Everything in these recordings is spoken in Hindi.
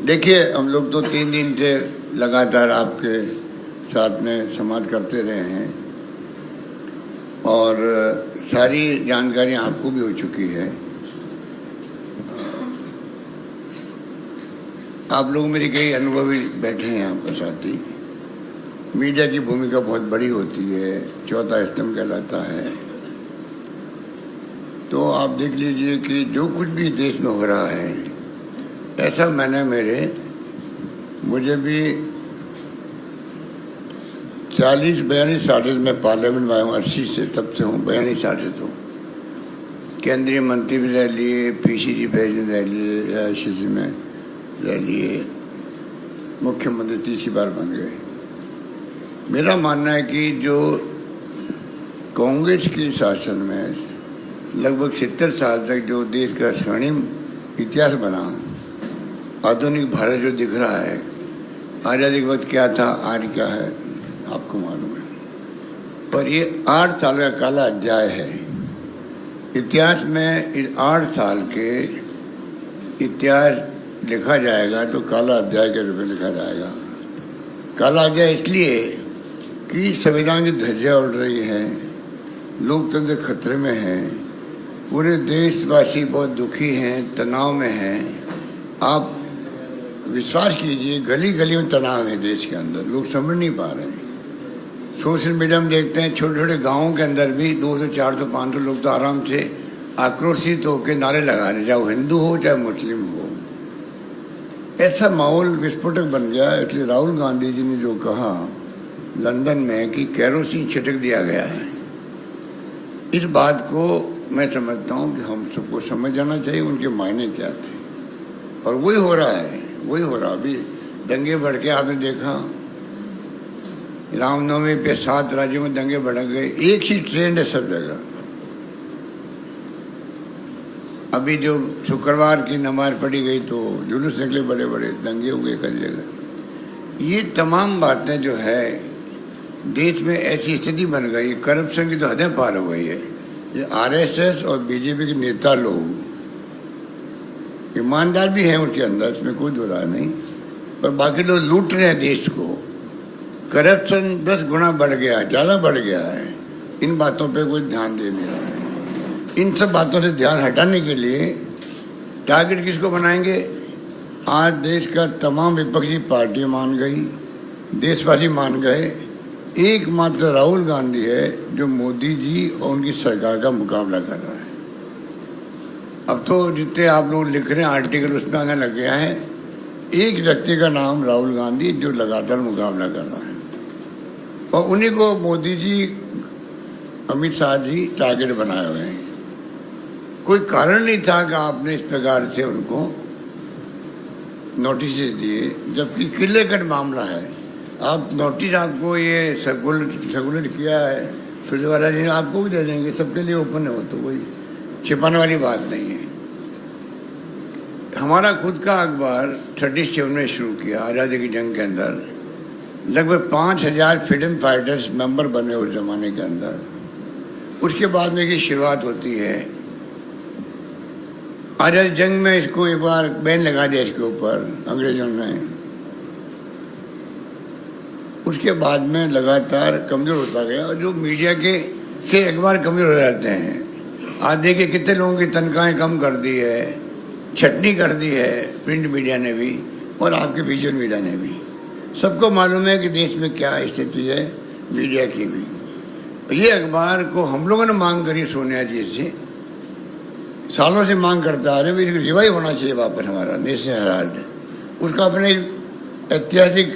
देखिए, हम लोग तो 3 दिन से लगातार आपके साथ में संवाद करते रहे हैं और सारी जानकारी आपको भी हो चुकी है। आप लोग मेरे कई अनुभवी बैठे हैं यहाँ पर साथी। मीडिया की भूमिका बहुत बड़ी होती है, चौथा स्तंभ कहलाता है। तो आप देख लीजिए कि जो कुछ भी देश में हो रहा है, ऐसा मुझे भी 40-42 साल में पार्लियामेंट में आया हूँ, 80 से, तब से हूँ 42 साल से। तो केंद्रीय मंत्री भी रह लिए, पीसीसी प्रेसिडेंट रह लिए, AICC में रह लिए, मुख्यमंत्री तीसरी बार बन गए। मेरा मानना है कि जो कांग्रेस के शासन में लगभग 70 साल तक जो देश का स्वर्णिम इतिहास बना, आधुनिक भारत जो दिख रहा है, आज़ादी के वक्त क्या था, आज क्या है, आपको मालूम है। पर ये 8 साल का काला अध्याय है इतिहास में। इस 8 साल के इतिहास लिखा जाएगा तो काला अध्याय के रूप में लिखा जाएगा। काला अध्याय इसलिए कि संविधान की धज्जियां उड़ रही है, लोकतंत्र खतरे में है, पूरे देशवासी बहुत दुखी हैं, तनाव में हैं। आप विश्वास कीजिए, गली गली में तनाव है देश के अंदर, लोग समझ नहीं पा रहे हैं। सोशल मीडिया में देखते हैं, छोटे छोटे गाँवों के अंदर भी 200, 400, 500 लोग तो आराम से आक्रोशित होकर नारे लगा रहे, चाहे वो हिंदू हो चाहे मुस्लिम हो। ऐसा माहौल विस्फोटक बन गया। इसलिए राहुल गांधी जी ने जो कहा लंदन में कि केरोसिन छिड़क दिया गया है, इस बात को मैं समझता हूँ कि हम सबको समझ जाना चाहिए उनके मायने क्या थे। और वही हो रहा है, वही हो रहा। अभी दंगे बढ़ के आपने देखा, रामनवमी पे 7 राज्यों में दंगे भड़क गए। एक ही ट्रेंड है सब जगह। अभी जो शुक्रवार की नमाज पढ़ी गई तो जुलूस निकले, बड़े बड़े दंगे हो गए कई जगह। ये तमाम बातें जो है देश में ऐसी स्थिति बन गई, करप्शन की तो हदें पार हो गई है। ये RSS और बीजेपी के नेता लोग ईमानदार भी हैं उनके अंदर, इसमें कोई दो राय नहीं, पर बाकी लोग लूट रहे हैं देश को। करप्शन 10 गुना बढ़ गया, ज़्यादा बढ़ गया है। इन बातों पे कोई ध्यान दे नहीं रहा है। इन सब बातों से ध्यान हटाने के लिए टारगेट किसको बनाएंगे? आज देश का तमाम विपक्षी पार्टियां मान गई, देशवासी मान गए। एकमात्र राहुल गांधी है जो मोदी जी और उनकी सरकार का मुकाबला कर रहा है। अब तो जितने आप लोग लिख रहे हैं आर्टिकल, उसमें आने लग गया है एक व्यक्ति का नाम राहुल गांधी जो लगातार मुकाबला कर रहा है, और उन्हीं को मोदी जी, अमित शाह जी टारगेट बनाए हुए हैं। कोई कारण नहीं था कि आपने इस प्रकार से उनको नोटिस दिए, जबकि किले कट मामला है। आप नोटिस, आपको ये सर्कुलेट किया है सुरजेवाला जी ने, आपको भी दे देंगे, सबके लिए ओपन है वो, तो कोई छिपाने वाली बात नहीं है। हमारा खुद का अखबार 37 में शुरू किया, आज़ादी की जंग के अंदर लगभग 5000 फ्रीडम फाइटर्स मेंबर बने उस जमाने के अंदर। उसके बाद में की शुरुआत होती है आज़ादी जंग में। इसको एक बार बैन लगा दिया इसके ऊपर अंग्रेजों ने। उसके बाद में लगातार कमज़ोर होता गया, और जो मीडिया के अखबार कमज़ोर हो जाते हैं। आज देखिए कितने लोगों की तनख्वाहें कम कर दी है, छटनी कर दी है प्रिंट मीडिया ने भी और आपके विजुअल मीडिया ने भी। सबको मालूम है कि देश में क्या स्थिति है मीडिया की भी। ये अखबार को हम लोगों ने मांग करी सोनिया जी से, सालों से मांग करता आ रहे हैं, रिवाइव होना चाहिए वापस हमारा नेशनल हेराल्ड। उसका अपने ऐतिहासिक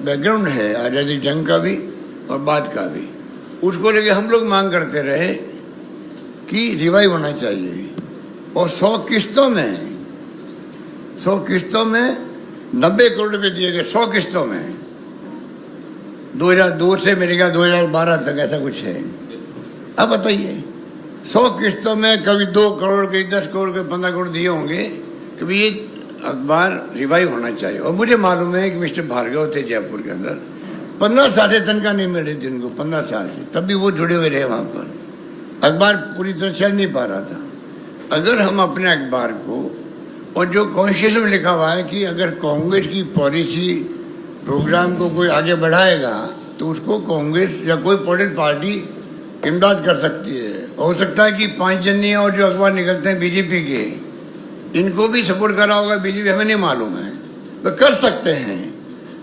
बैकग्राउंड है, आज़ादी जंग का भी और बाद का भी। उसको लेके हम लोग मांग करते रहे कि रिवाइव होना चाहिए। और 100 किस्तों में 90 करोड़ रुपये दिए गए, 100 किस्तों में। 2002 से मेरे ख्याल 2012 तक ऐसा कुछ है। अब बताइए, 100 किस्तों में कभी 2 करोड़ के, 10 करोड़ के, 15 करोड़ दिए होंगे। कभी ये अखबार रिवाइव होना चाहिए। और मुझे मालूम है कि मिस्टर भार्गव थे जयपुर के अंदर, 15 साल से तनख्वाह नहीं मिल रही थी उनको, 15 साल से, तब भी वो जुड़े हुए रहे वहाँ पर। अखबार पूरी तरह चल नहीं पा रहा था। अगर हम अपने अखबार को और जो कॉन्स्टिट्यूशन में लिखा हुआ है कि अगर कांग्रेस की पॉलिसी प्रोग्राम को कोई आगे बढ़ाएगा तो उसको कांग्रेस या कोई पॉलिटिकल पार्टी इमदाद कर सकती है। हो सकता है कि 5 जनिए और जो अखबार निकलते हैं बीजेपी के, इनको भी सपोर्ट करा होगा बीजेपी, हमें नहीं मालूम है, तो कर सकते हैं।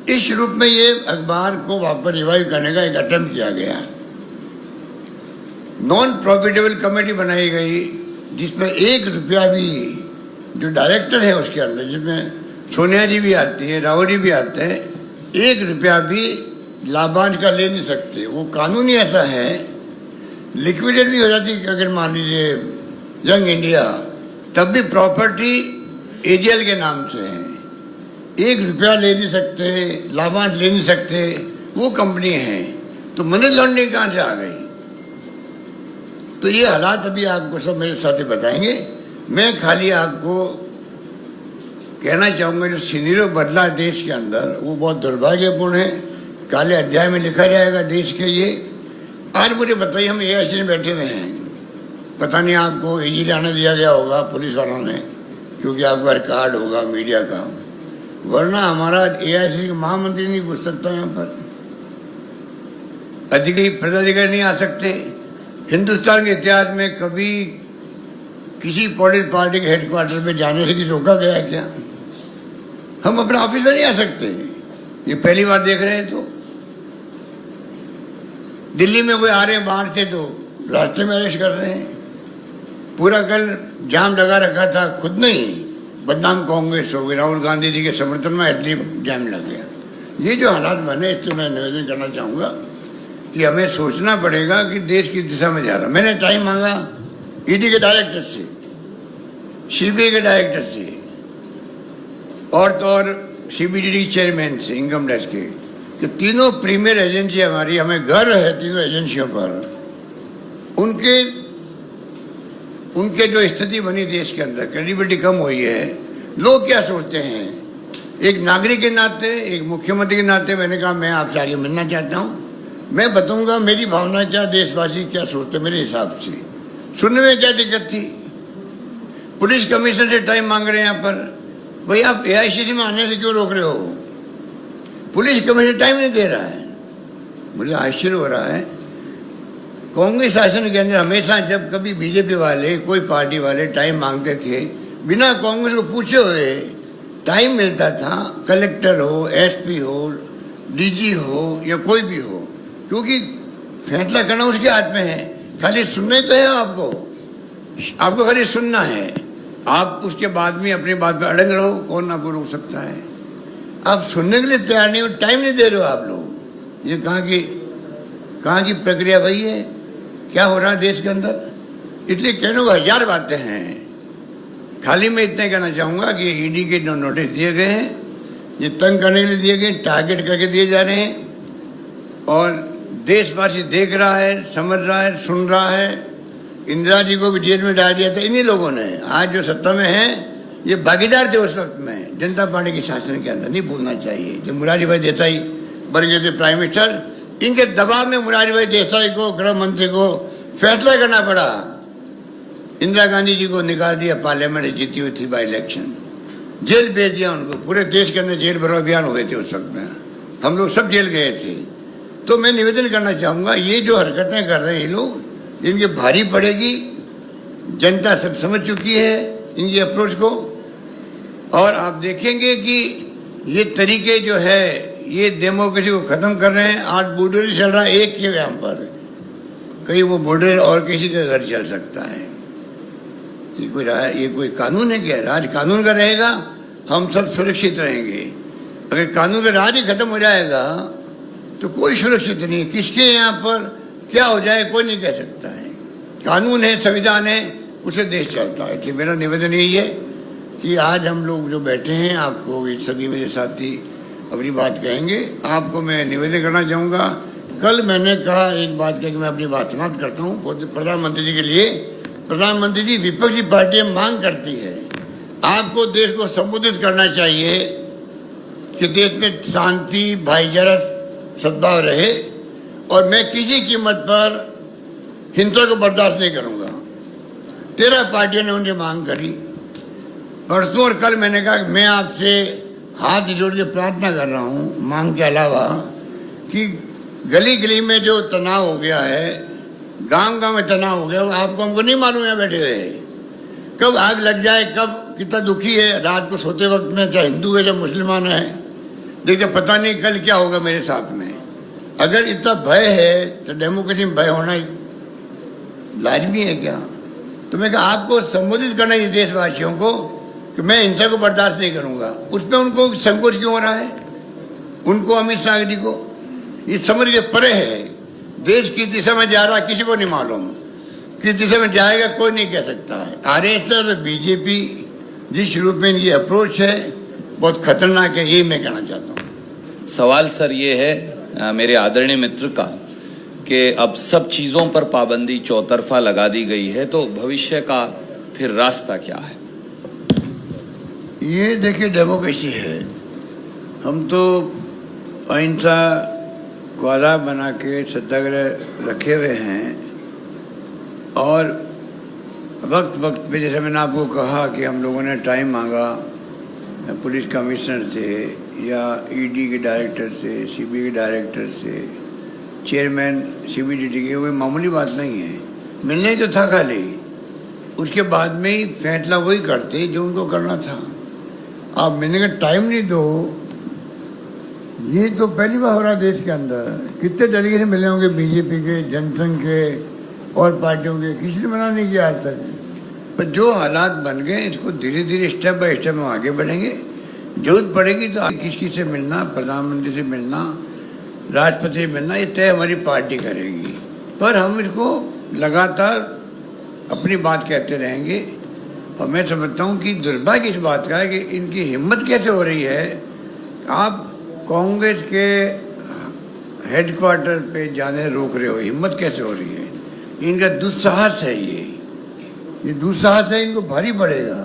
इस रूप में ये अखबार को वापस रिवाइव करने का एक अटेम्प्ट किया गया। नॉन प्रॉफिटेबल कमेटी बनाई गई जिसमें 1 रुपया भी, जो डायरेक्टर है उसके अंदर, जिसमें सोनिया जी भी आती है, राहुल जी भी आते हैं, 1 रुपया भी लाभांश का ले नहीं सकते। वो कानून ही ऐसा है, लिक्विडेट भी हो जाती अगर मान लीजिए यंग इंडिया, तब भी प्रॉपर्टी एजीएल के नाम से है, 1 रुपया ले नहीं सकते, लाभांश ले नहीं सकते, वो कंपनी है। तो मनी लॉन्ड्रिंग कहाँ से आ गई? तो ये हालात अभी आपको सब मेरे साथी बताएंगे। मैं खाली आपको कहना चाहूँगा जो सिनेरियो बदला देश के अंदर वो बहुत दुर्भाग्यपूर्ण है। काले अध्याय में लिखा जाएगा देश के ये। आज मुझे बताइए, हम एआईसी में बैठे हुए हैं, पता नहीं आपको इजी लाने दिया गया होगा पुलिस वालों ने, क्योंकि आपका रिकॉर्ड होगा मीडिया का, वरना हमारा एआईसी का महामंत्री नहीं घुस सकता यहाँ पर, अधिकारी पदाधिकारी नहीं आ सकते। हिंदुस्तान के इतिहास में कभी किसी पॉलिटिकल पार्टी के हेडक्वार्टर में जाने से रोका गया है क्या? हम अपने ऑफिस में नहीं आ सकते। ये पहली बार देख रहे हैं। तो दिल्ली में कोई आ रहे हैं बाहर से तो रास्ते में अरेस्ट कर रहे हैं। पूरा कल जाम लगा रखा था, खुद नहीं, बदनाम कांग्रेस हो गई, राहुल गांधी जी के समर्थन में इसलिए जाम लग गया। ये जो हालात बने, इससे मैं निवेदन करना चाहूँगा कि हमें सोचना पड़ेगा कि देश की दिशा में जा रहा। मैंने टाइम मांगा ईडी के डायरेक्टर से, सीबीआई के डायरेक्टर से, और तो और सीबीडीटी चेयरमैन से, इनकम टैक्स के, कि तीनों प्रीमियर एजेंसी हमारी, हमें गर्व है तीनों एजेंसियों पर। उनके जो स्थिति बनी देश के अंदर, क्रेडिबिलिटी कम हुई है। लोग क्या सोचते हैं? एक नागरिक के नाते, एक मुख्यमंत्री के नाते मैंने कहा मैं आपसे आगे मिलना चाहता हूँ, मैं बताऊंगा मेरी भावना क्या, देशवासी क्या सोचते मेरे हिसाब से। सुनने में क्या दिक्कत थी? पुलिस कमिश्नर से टाइम मांग रहे हैं यहाँ पर, भाई आप एआईसीसी में आने से क्यों रोक रहे हो? पुलिस कमिश्नर टाइम नहीं दे रहा है। मुझे आश्चर्य हो रहा है, कांग्रेस शासन के अंदर हमेशा जब कभी बीजेपी वाले, कोई पार्टी वाले टाइम मांगते थे, बिना कांग्रेस को पूछे हुए टाइम मिलता था। कलेक्टर हो, एसपी हो, डीजी हो या कोई भी हो, क्योंकि फैसला करना उसके हाथ में है। खाली सुनना ही तो है आपको खाली सुनना है। आप उसके बाद में अपनी बात पर अड़ंग रहो, कौन आपको रोक सकता है? आप सुनने के लिए तैयार नहीं हो, टाइम नहीं दे रहे हो आप लोग। ये कहाँ की प्रक्रिया वही है? क्या हो रहा है देश के अंदर? इसलिए कहने को 1000 बातें हैं। खाली मैं इतना कहना चाहूँगा कि ईडी के जो नोटिस दिए गए हैं, ये तंग करने के लिए दिए गए, टारगेट करके दिए जा रहे हैं, और देशवासी देख रहा है, समझ रहा है, सुन रहा है। इंदिरा जी को भी जेल में डाल दिया था इन्हीं लोगों ने। आज जो सत्ता में है, ये भागीदार थे उस वक्त में जनता पार्टी के शासन के अंदर, नहीं भूलना चाहिए। जब मुरारी भाई देसाई बन गए थे प्राइम मिनिस्टर, इनके दबाव में मुरारी भाई देसाई को, गृह मंत्री को फैसला करना पड़ा। इंदिरा गांधी जी को निकाल दिया, पार्लियामेंट जीती हुई थी बाई इलेक्शन, जेल भेज दिया उनको। पूरे देश के अंदर जेल भरो अभियान हुए थे उस वक्त में, हम लोग सब जेल गए थे। तो मैं निवेदन करना चाहूँगा, ये जो हरकतें कर रहे हैं ये लोग, इनके भारी पड़ेगी। जनता सब समझ चुकी है इनकी अप्रोच को, और आप देखेंगे कि ये तरीके जो है ये डेमोक्रेसी को ख़त्म कर रहे हैं। आज बुलडोजर चल रहा है एक के यहाँ पर, कहीं वो बुलडोजर और किसी का घर चल सकता है। ये कोई कानून है क्या? राज कानून का रहेगा, हम सब सुरक्षित रहेंगे। अगर कानून का राज ही खत्म हो जाएगा तो कोई सुरक्षित नहीं है। किसके यहाँ पर क्या हो जाए कोई नहीं कह सकता है। कानून है, संविधान है, उसे देश चलता है। इसलिए मेरा निवेदन यही है कि आज हम लोग जो बैठे हैं, आपको ये सभी मेरे साथी अपनी बात कहेंगे। आपको मैं निवेदन करना चाहूँगा, कल मैंने कहा एक बात कह के मैं अपनी बात समाप्त करता हूँ प्रधानमंत्री जी के लिए। प्रधानमंत्री जी, विपक्षी पार्टियाँ मांग करती है आपको देश को संबोधित करना चाहिए कि देश में शांति, भाईचारा, सद्भाव रहे, और मैं किसी कीमत पर हिंसा को बर्दाश्त नहीं करूँगा। 13 पार्टियों ने उनसे मांग करी, परसों और कल मैंने कहा कि मैं आपसे हाथ जोड़ के प्रार्थना कर रहा हूँ मांग के अलावा कि गली गली में जो तनाव हो गया है, गांव गांव में तनाव हो गया, वो आपको हमको नहीं मालूम है बैठे हुए कब आग लग जाए, कब कितना दुखी है रात को सोते वक्त में, चाहे हिंदू है चाहे मुसलमान है। देखिए पता नहीं कल क्या होगा मेरे साथ में। अगर इतना भय है तो डेमोक्रेसी में भय होना लाजमी है क्या? तो मैं कहा आपको संबोधित करना है देशवासियों को कि मैं हिंसा को बर्दाश्त नहीं करूंगा। उस पर उनको संकोच क्यों हो रहा है? उनको अमित शाह जी को ये समझ के परे है। देश किस दिशा में जा रहा है किसी को नहीं मालूम, किस दिशा में जाएगा कोई नहीं कह सकता है। आरएसएस और बीजेपी जिस रूप में इनकी अप्रोच है बहुत खतरनाक है, ये मैं कहना चाहता हूँ। सवाल सर ये है मेरे आदरणीय मित्र का कि अब सब चीज़ों पर पाबंदी चौतरफा लगा दी गई है, तो भविष्य का फिर रास्ता क्या है? ये देखिए डेमोक्रेसी है, हम तो अहिंसा को आधार बना के सत्याग्रह रखे हुए हैं और वक्त वक्त पे जैसे मैंने आपको कहा कि हम लोगों ने टाइम मांगा पुलिस कमिश्नर से या ईडी के डायरेक्टर से, सीबीआई के डायरेक्टर से, चेयरमैन सीबीडीटी के, कोई मामूली बात नहीं है। मिलने तो था खाली, उसके बाद में ही फैसला वही करते जो उनको करना था। आप मिलने का टाइम नहीं दो, ये तो पहली बार हो रहा देश के अंदर। कितने डेलीगेशन मिले होंगे बीजेपी के, जनसंघ के और पार्टियों के, किसी ने मना नहीं किया आज तक। पर जो हालात बन गए इसको धीरे धीरे स्टेप बाय स्टेप हम आगे बढ़ेंगे। जरूरत पड़ेगी तो किसी से मिलना, प्रधानमंत्री से मिलना, राष्ट्रपति से मिलना, ये तय हमारी पार्टी करेगी। पर हम इसको लगातार अपनी बात कहते रहेंगे। और मैं समझता हूँ कि दुर्भाग्य इस बात का है कि इनकी हिम्मत कैसे हो रही है। आप कांग्रेस के हेडक्वार्टर पे जाने रोक रहे हो, हिम्मत कैसे हो रही है? इनका दुस्साहस है, ये दुस्साहस है, इनको भारी पड़ेगा।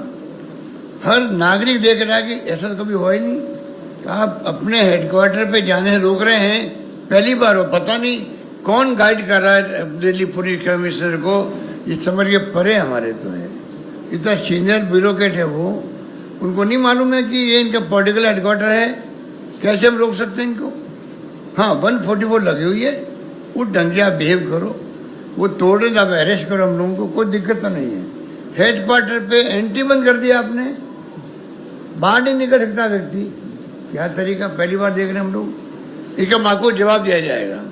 हर नागरिक देख रहा है कि ऐसा तो कभी हुआ ही नहीं। आप अपने हेडक्वार्टर पे जाने से रोक रहे हैं, पहली बार हो। पता नहीं कौन गाइड कर रहा है दिल्ली पुलिस कमिश्नर को, ये समझ के परे हमारे तो है। इतना सीनियर ब्यूरोक्रेट है वो, उनको नहीं मालूम है कि ये इनका पॉलिटिकल हेडक्वार्टर है। कैसे हम रोक सकते हैं इनको? हाँ 144 लगी हुई है, वो ढंग से आप बिहेव करो, वो तोड़ रहे आप अरेस्ट करो हम लोगों को, कोई दिक्कत तो नहीं है। हेडक्वार्टर पे एंट्री बंद कर दिया आपने, बाहर नहीं निकल सकता व्यक्ति। क्या तरीका, पहली बार देख रहे हैं हम लोग। इसका माकूल जवाब दिया जाएगा।